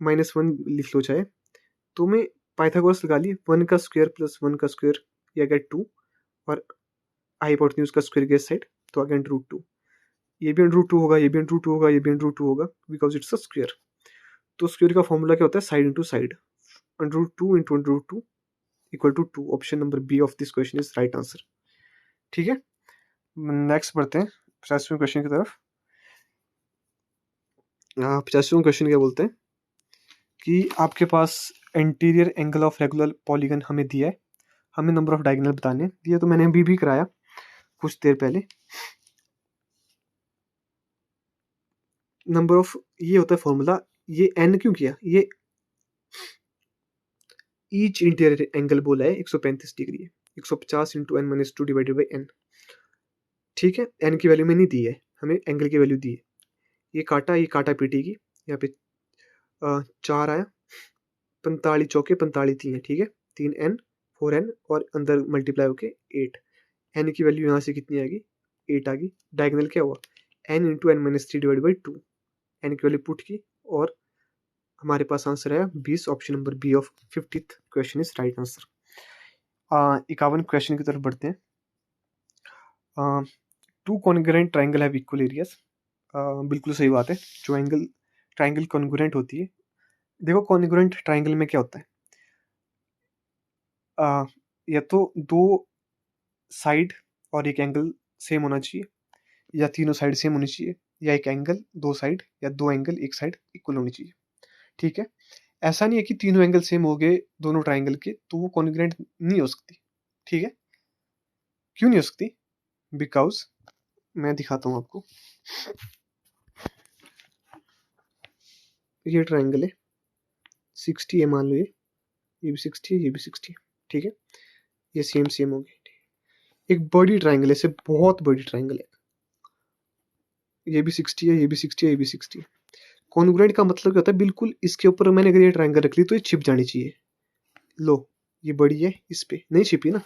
-1 लिख लो चाहे, तो मैं पाइथागोरस लगा ली, 1 का स्क्वायर प्लस 1 का स्क्वायर या गेट 2, और हाइपोटेन्यूज का स्क्वायर गेट साइड, तो अगेन √2, ये भी √2 होगा, ये भी √2 होगा, ये भी √2 होगा, बिकॉज इट्स अ स्क्वायर। तो स्क्वायर का फॉर्मूला क्या होता है, side into side, √2 into √2 equal to 2, option number B of this question is right answer. ठीक है, नेक्स्ट बढ़ते हैं 50वें क्वेश्चन की तरफ। 50वां क्वेश्चन क्या बोलते हैं कि आपके पास anterior angle of regular polygon हमें दिया है, हमें नंबर ऑफ डायगोनल बताने दिया, तो मैंने अभी भी कराया कुछ देर पहले। नंबर ऑफ ये होता है फॉर्मूला, ये n क्यों किया, ये ईच इंटीरियर एंगल बोला है 135 डिग्री है, 150 into n minus 2 divided by n। ठीक है, n की वैल्यू में नहीं दी है, हमें एंगल की वैल्यू दी है। ये काटा पीटेगी, यहाँ पे 4 आया, 45 चौके 45 3 है। ठीक है, 3n 4n और अंदर मल्टीप्लाई होके 8, n की वैल्यू यहाँ से कितनी आएगी 8 आ गई। डायगोनल क्या हुआ n into n minus 3 divide by 2, n की वैल्यू पुट की और हमारे पास आंसर आया 20, option number B of 50th question is right answer. 51 question की तरफ बढ़ते हैं। 2 congruent triangle have equal areas, बिल्कुल सही बात है। जो एंगल ट्राइंगल कॉन्ग्रुएंट होती है, देखो कॉन्ग्रुएंट ट्राइंगल में क्या होता है, या तो दो साइड और एक एंगल सेम होना चाहिए, या तीनों साइड सेम होनी चाहिए, या एक एंगल दो साइड या दो एंगल एक साइड इक्वल होनी चाहिए। ठीक है, ऐसा नहीं है कि तीनों एंगल सेम हो गए दोनों ट्राइंगल के तो वो कॉन्ग्रुएंट नहीं हो सकती। ठीक है, क्यों नहीं हो सकती? बिकॉज मैं दिखाता हूँ आपको। ये ट्राइंगल है 60 है, मान लो ये भी 60 है, ये भी 60 है। ठीक है, ये सेम सेम हो गए। एक बड़ी ट्राइंगल है, इसे बहुत बड़ी ट्राइंगल है, ये भी 60 है, ये भी 60 है, ये भी 60 है। कॉन्ग्रुएंट का मतलब क्या होता है, बिल्कुल इसके ऊपर मैंने अगर ये ट्राइंगल रख ली तो ये छिप जानी चाहिए। लो ये बड़ी है, इस पे नहीं छिपी ना,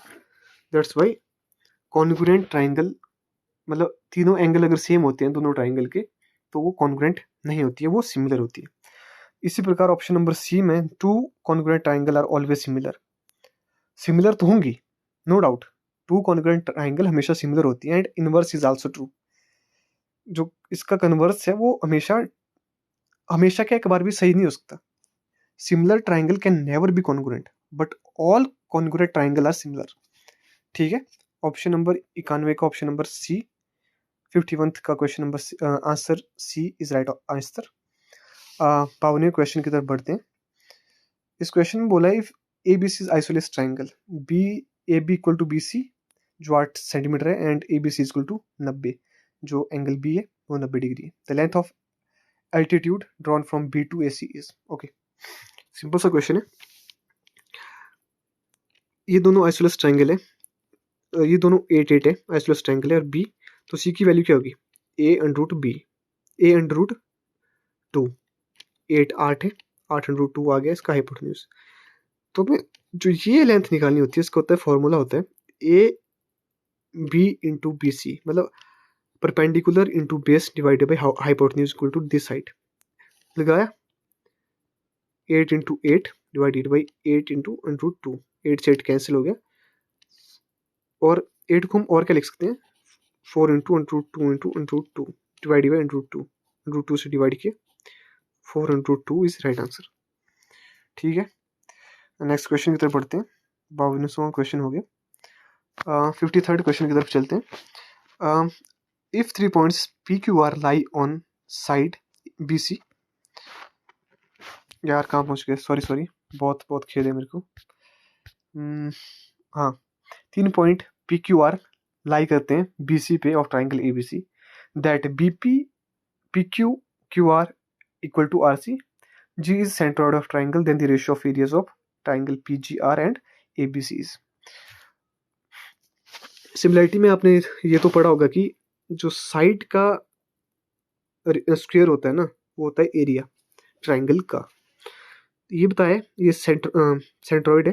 दैट्स वाई कॉन्ग्रुएंट ट्राइंगल, मतलब तीनों एंगल अगर सेम होते हैं दोनों ट्राइंगल के तो वो कॉन्ग्रुएंट नहीं होती है, वो सिमिलर होती है। इसी प्रकार ऑप्शन नंबर सी में two congruent triangle are always similar. Similar तो होंगी, no doubt, two congruent triangle हमेशा सिमिलर होती है, and inverse is also true. जो इसका कन्वर्स है वो हमेशा हमेशा क्या एक बार भी सही नहीं हो सकता। Similar triangle can never be congruent, but all congruent triangle are similar. ठीक है, ऑप्शन नंबर 91 का ऑप्शन नंबर सी, 51 का question number answer C is right answer. 52वें क्वेश्चन की तरफ बढ़ते हैं। इस क्वेश्चन में बोला है if A B C is isosceles triangle, B A B equal to B C जो 8 सेंटीमीटर है, and A B C equal to 90 जो एंगल बी है वो 90 डिग्री है। The length of altitude drawn from B to A C is. Okay, simple सा question है। ये दोनों आइसोलेस ट्राइंगल है, ये दोनों 8 8 है, आइसोलेस ट्राइंगल है, और बी तो सी की वैल्यू क्या होगी, A under root B, A under root 2, 8 8 है, 8 अंडर रूट 2 आ गया इसका हाइपोटेन्यूज। तो मैं जो ये लेंथ निकालनी होती है इसका होता है फॉर्मूला होता है A B into B C, मतलब perpendicular into base divided by hypotenuse equal to this side. लगाया 8 into 8 divided by 8 into under root 2, 8 से 8 कैंसिल हो गया, और 8 को हम और क्या लिख सकते हैं, 4 into under root 2 into under root 2 divided by under root 2, under root 2 से डिवाइड किया, 4 under root 2 is right answer. ठीक है, नेक्स्ट क्वेश्चन की तरफ बढ़ते हैं। 52वां क्वेश्चन हो गया। 53rd क्वेश्चन की तरफ चलते हैं। If 3 points P Q R lie on side B C, यार कहाँ पहुंच गए, सॉरी बहुत बहुत खेद है मेरे को। हाँ, 3 point P Q R lie करते हैं बी सी पे of triangle A B C, that B P P Q Q R equal to R C, G is centroid of triangle, then the ratio of areas of triangle P G R and A B C is. Similarity में आपने ये तो पढ़ा होगा कि जो side का square होता है ना वो होता है एरिया ट्राइंगल का। ये बताया ये सेंट्रोइड है,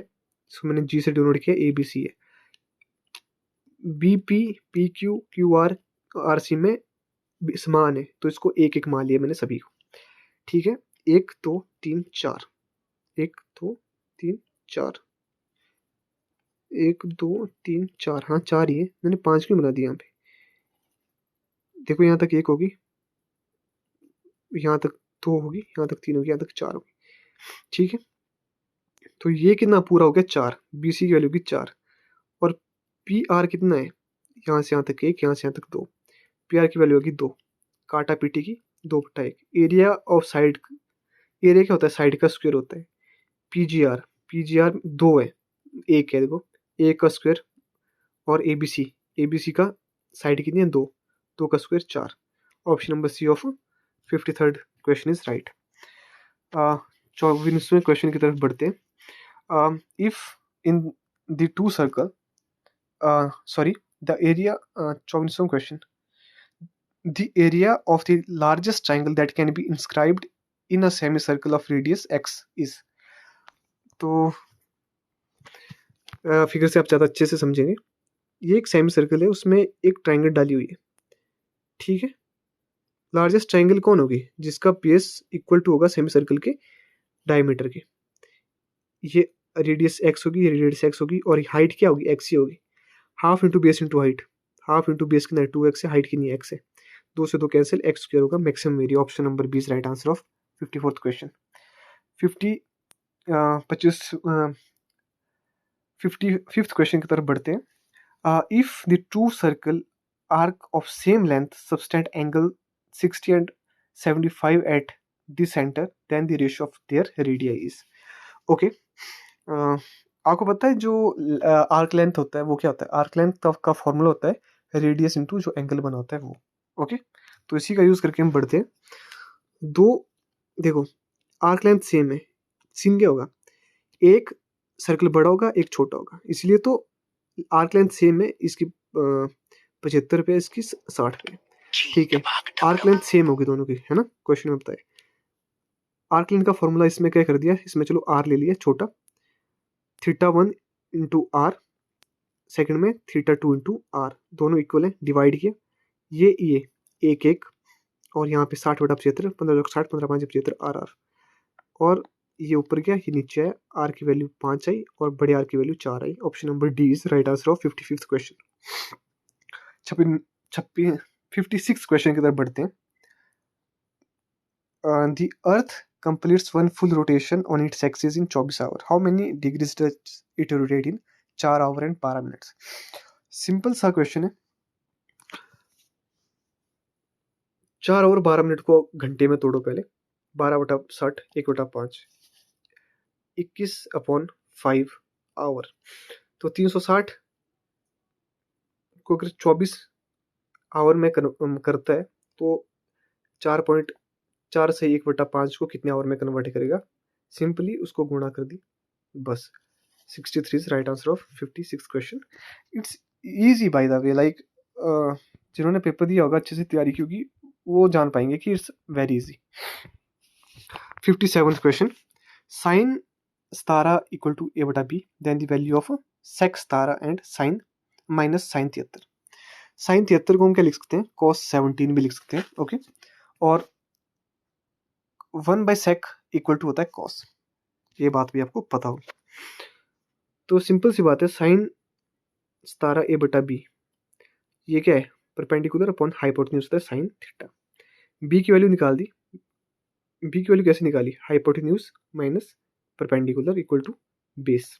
इसको मैंने जी से डिनोट किया, ए बी सी है। B P P Q Q R R C में समान है तो इसको एक एक मान लिया मैंने सभी को। ठीक है, 1 2 3 4, 1 2 3 4, 1 2 3 4, हाँ 4 ही है, मैंने 5 क्यों बना दिया यहाँ पे। देखो यहाँ तक 1 होगी, यहाँ तक 2 होगी, यहाँ तक 3 होगी, यहाँ तक 4 होगी। ठीक है, तो ये कितना पूरा हो गया 4, बी सी की वैल्यू की 4, और पी आर कितना है, यहाँ से यहाँ तक 1, यहाँ से यहाँ तक 2, पी आर की वैल्यू होगी 2, काटा पीटी की 2/1। एरिया ऑफ साइड, एरिया क्या होता है, साइड का स्क्वायर होता है। पी जी आर 2 है, 1 है, देखो 1 का स्क्वायर, और ए बी सी का साइड कितनी है 2, 2 का square 4। Option number C of 53rd question is right. 24वें क्वेश्चन की तरफ बढ़ते हैं। If in the two circle, sorry the area, 24वां question, the area of the largest triangle that can be inscribed in a semicircle of radius x is। तो figure से आप ज़्यादा अच्छे से समझेंगे। ये एक सेमी सर्कल है, उसमें एक ट्राइंगल डाली हुई है। ठीक है, लार्जेस्ट ट्राइंगल कौन होगी, जिसका बेस इक्वल टू होगा सेमी सर्कल के डायमीटर के। ये रेडियस एक्स होगी, ये रेडियस एक्स होगी, और हाइट क्या होगी, एक्स ही होगी। Half into base into height, half into base कितना है 2x है, हाइट कितनी है x है। 2 से 2 कैंसिल, एक्स स्क्वायर होगा maximum area. Option number B is right answer of 54th question. 55th question की तरफ बढ़ते हैं। If the two circle arc of same length subtend angle 60 and 75 at the centre, then the ratio of their radii is. Okay, आपको पता है जो arc length होता है वो क्या होता है? आर्क लेंथ का फॉर्मूला होता है रेडियस इनटू जो एंगल बना होता है वो। ओके, तो इसी का यूज करके हम बढ़ते हैं। दो, देखो आर्क लेंथ सेम है, सीन क्या होगा? एक सर्कल बड़ा होगा, एक छोटा होगा, इसलिए तो आर्क लेंथ सेम है। इसकी 75 पे, इसकी 60 पे, ठीक है। आर्क लेंथ सेम होगी दोनों की, है ना? क्वेश्चन में बताए आर्क लेंथ का फॉर्मूला इसमें क्या कर दिया, इसमें चलो आर ले लिया छोटा, θ1 इंटू आर, सेकेंड में θ2 इंटू आर, दोनों इक्वल है, डिवाइड किया, ये एक एक, और यहाँ पे 60/75, 15×60, 15×5=75 आर आर, और ये ऊपर गया, ये नीचे आया, आर की वैल्यू 5 आई और बड़े आर की value 4 I. Option number D is right answer of 55th question. 56th question की तरफ बढ़ते हैं। The Earth completes one full rotation on its axis in 24 hours. How many degrees does it rotate in 4 hours and 12 minutes? Simple सा question है। 4 और 12 minute को घंटे में तोड़ो पहले। 12/60, 1/5, 21/5 आवर, तो 360 को अगर 24 आवर में करता है तो 4.4 से 1/5 को कितने आवर में कन्वर्ट करेगा? सिंपली उसको गुणा कर दी, बस। 63 is right answer of 56th question. It's easy by the way, like जिन्होंने पेपर दिया होगा अच्छे से तैयारी की होगी वो जान पाएंगे कि it's very easy. 57th question, sine सतारा equal to a/b, then the value of sec सतारा and sine minus sine 73। Sine 73 को हम क्या लिख सकते हैं? cos 17 भी लिख सकते हैं। ओके, और 1/sec इक्वल टू होता है cos, ये बात भी आपको पता हो। तो सिंपल सी बात है, साइन 17 a/b, ये क्या है? परपेंडिकुलर अपॉन हाइपोटेन्यूज होता है साइन थीटा। b की वैल्यू निकाल दी। b की वैल्यू कैसे निकाली? Hypotenuse minus perpendicular equal to base,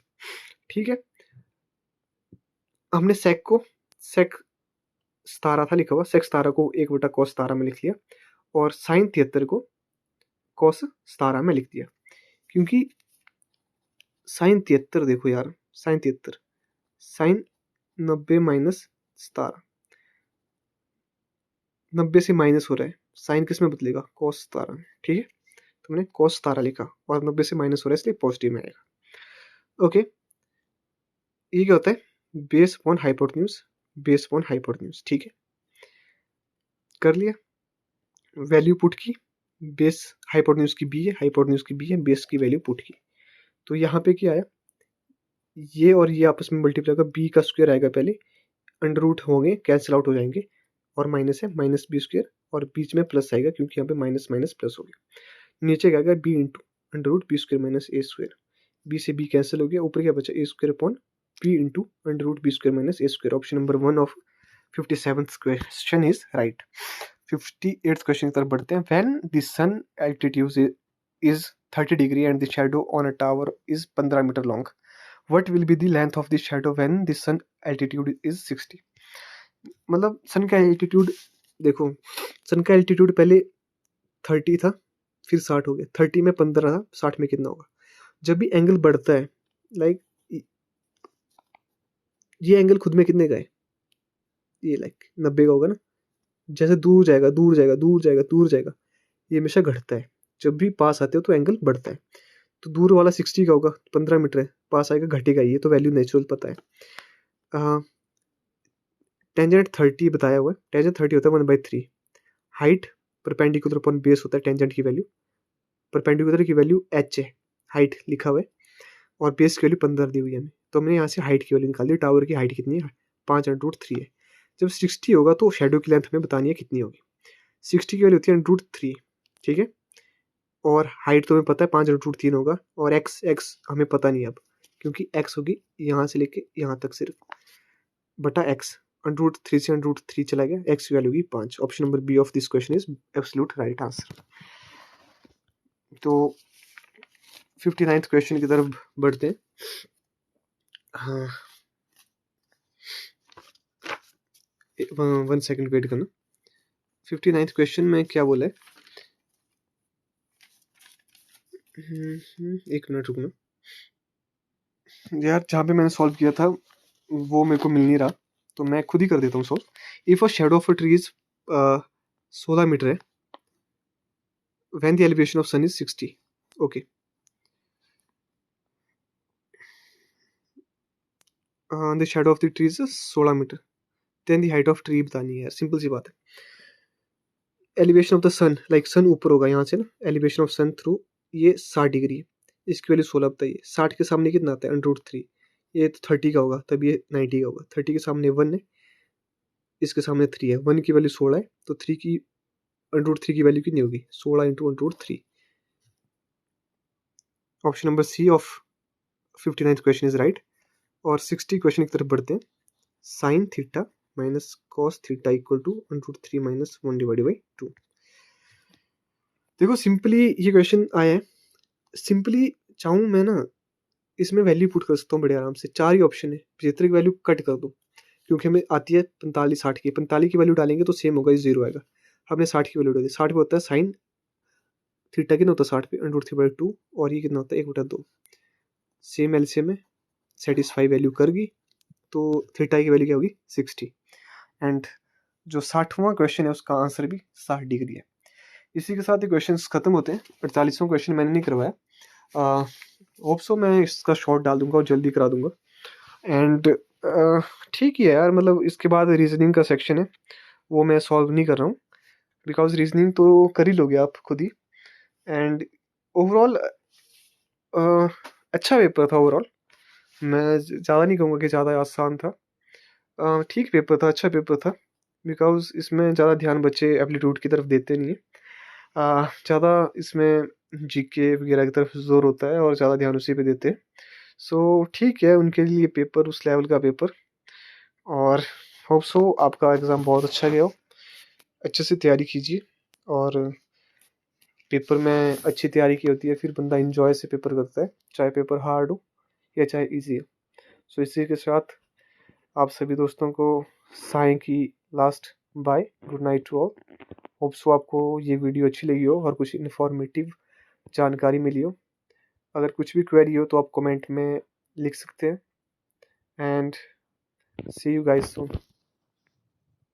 ठीक है। हमने सेक को, सेक 17 था लिखा हुआ, सेक 17 को 1/cos 17 में लिख लिया, और साइन 73 को cos 17 में लिख दिया। क्योंकि साइन 73, देखो यार, साइन 73, साइन 90 माइनस 17, 90 से माइनस हो रहा है, साइन किस में बदलेगा? cos 17 में, ठीक है। तो मैंने cos 17 लिखा और 90 से माइनस हो रहा है इसलिए पॉजिटिव में आएगा। ओके, ये क्या होता है? Base upon hypotenuse, base upon hypotenuse, ठीक है। कर लिया, वैल्यू पुट की, बेस हाइपोटेन्यूज की b है, हाइपोटेन्यूज की b है, बेस की वैल्यू पुट की, तो यहाँ पे क्या आया? ये और ये आपस में मल्टीप्लाई होगा, b का स्क्वायर आएगा पहले, अंडर रूट होंगे, कैंसिल आउट हो जाएंगे, और माइनस है, माइनस b स्क्वायर, और बीच में प्लस आएगा क्योंकि यहाँ पे माइनस माइनस प्लस हो गया। नीचे क्या आएगा? b into under root b square minus a square, b से b कैंसिल हो गया, ऊपर क्या बचा? a square upon b into under root b square minus a square. Option number 1 of 57th question is right. 58th question की तरफ बढ़ते हैं। When the sun altitude is 30 degree and the shadow on a tower is 15 metre long, what will be the length of the shadow when the sun altitude is 60? मतलब सन का altitude, देखो सन का altitude पहले 30 था, फिर 60 हो गया, 30 में 15 था, 60 में कितना होगा? जब भी एंगल बढ़ता है, लाइक ये एंगल खुद में कितने का है? ये लाइक 90 का होगा ना। जैसे दूर जाएगा दूर जाएगा दूर जाएगा दूर जाएगा, ये हमेशा घटता है। जब भी पास आते हो तो एंगल बढ़ता है। तो दूर वाला 60 का होगा, 15 मीटर है, पास आएगा घटेगा, ये तो वैल्यू नेचुरल पता है। टेंजेंट 30 बताया हुआ है, टेंजेंट 30 होता है 1/3। हाइट परपेंडिकुलर अपॉन बेस होता है टेंजेंट की वैल्यू, परपेंडिकुलर की वैल्यू h है, हाइट लिखा हुआ है, और बेस की वैल्यू 15 दी हुई है हमें, तो हमने यहाँ से हाइट की वैल्यू निकाल दी। टावर की हाइट कितनी है? 5√3 है। जब 60 होगा तो शेडो की लेंथ हमें बतानी है कितनी होगी। 60 की वैल्यू होती है √3, ठीक है, और हाइट तो हमें पता है 5√3 होगा, और एक्स हमें पता नहीं अब, क्योंकि एक्स होगी यहाँ से लेके यहाँ तक सिर्फ, बटा एक्स, √3 से √3 चला गया, x की वैल्यू होगी 5। Option number B of this question is absolute right answer. तो 59th क्वेश्चन की तरफ बढ़ते हैं। हाँ, 1 सेकंड वेट करना। 59th क्वेश्चन में क्या बोला है, एक मिनट रुकना यार, जहाँ पे मैंने सॉल्व किया था वो मेरे को मिल नहीं रहा, तो मैं खुद ही कर देता हूँ solve. If a shadow of a tree is 16 metre है, when the elevation of sun is 60। Okay, the shadow of the tree is 16 metre, then the height of tree बतानी है यार, सिंपल सी बात है। Elevation of the sun, like sun ऊपर होगा यहाँ से ना, एलिवेशन ऑफ सन थ्रू ये 60 डिग्री है, इसकी वैल्यू 16 बताइए। 60 के सामने कितना आता है, √3, ये तो 30 का होगा, तब ये 90 का होगा। 30 के सामने 1 है, इसके सामने 3 है, 1 की वैल्यू 16 है, तो 3 की √3 की वैल्यू कितनी होगी, 16 into √3। Option number C of 59th question is right. और 60 क्वेश्चन की तरफ बढ़ते हैं। Sine theta minus cos theta equal to √3 minus 1 divided by 2। देखो सिंपली ये क्वेश्चन आया है, सिंपली चाहूँ मैं ना इसमें वैल्यू पुट कर सकता हूँ बड़े आराम से। 4 ही ऑप्शन है, 75 की वैल्यू कट कर दो, क्योंकि हमें आती है 45 60 की। 45 की वैल्यू डालेंगे तो सेम होगा, 0 आएगा। हमने 60 की वैल्यू डाली, 60 पे होता है साइन थीटा कितना होता है 60 पे, √3/2, और ये कितना होता है 1/2। सेम एलसीएम में सेटिस्फाई वैल्यू कर गई, तो थीटा की वैल्यू क्या होगी 60। एंड जो 60वां क्वेश्चन है उसका आंसर भी 60 डिग्री है। इसी के साथ ये क्वेश्चन खत्म होते हैं। 48वां क्वेश्चन मैंने नहीं करवाया, होप सो मैं इसका शॉर्ट डाल दूंगा और जल्दी करा दूंगा। एंड ठीक ही है यार, मतलब इसके बाद रीजनिंग का सेक्शन है, वो मैं सॉल्व नहीं कर रहा हूँ, बिकॉज रीजनिंग तो कर ही लोगे आप खुद ही। एंड ओवरऑल अच्छा पेपर था ओवरऑल, मैं ज़्यादा नहीं कहूँगा कि ज़्यादा आसान था। ठीक पेपर था, अच्छा पेपर था, बिकॉज इसमें ज़्यादा ध्यान बच्चे एप्लीट्यूड की तरफ देते नहीं है, ज़्यादा इसमें जीके वगैरह की तरफ जोर होता है और ज़्यादा ध्यान उसी पे देते हैं। सो ठीक है, उनके लिए पेपर उस लेवल का पेपर। और होप सो आपका एग्ज़ाम बहुत अच्छा गया हो, अच्छे से तैयारी कीजिए। और पेपर में अच्छी तैयारी की होती है फिर बंदा इंजॉय से पेपर करता है, चाहे पेपर हार्ड हो या चाहे इजी हो। सो इसी के साथ आप सभी दोस्तों को साय की last bye, good night to all. Hope so आपको ये वीडियो अच्छी लगी हो और कुछ इन्फॉर्मेटिव जानकारी मिली हो। अगर कुछ भी क्वेरी हो तो आप कमेंट में लिख सकते हैं। And see you guys soon.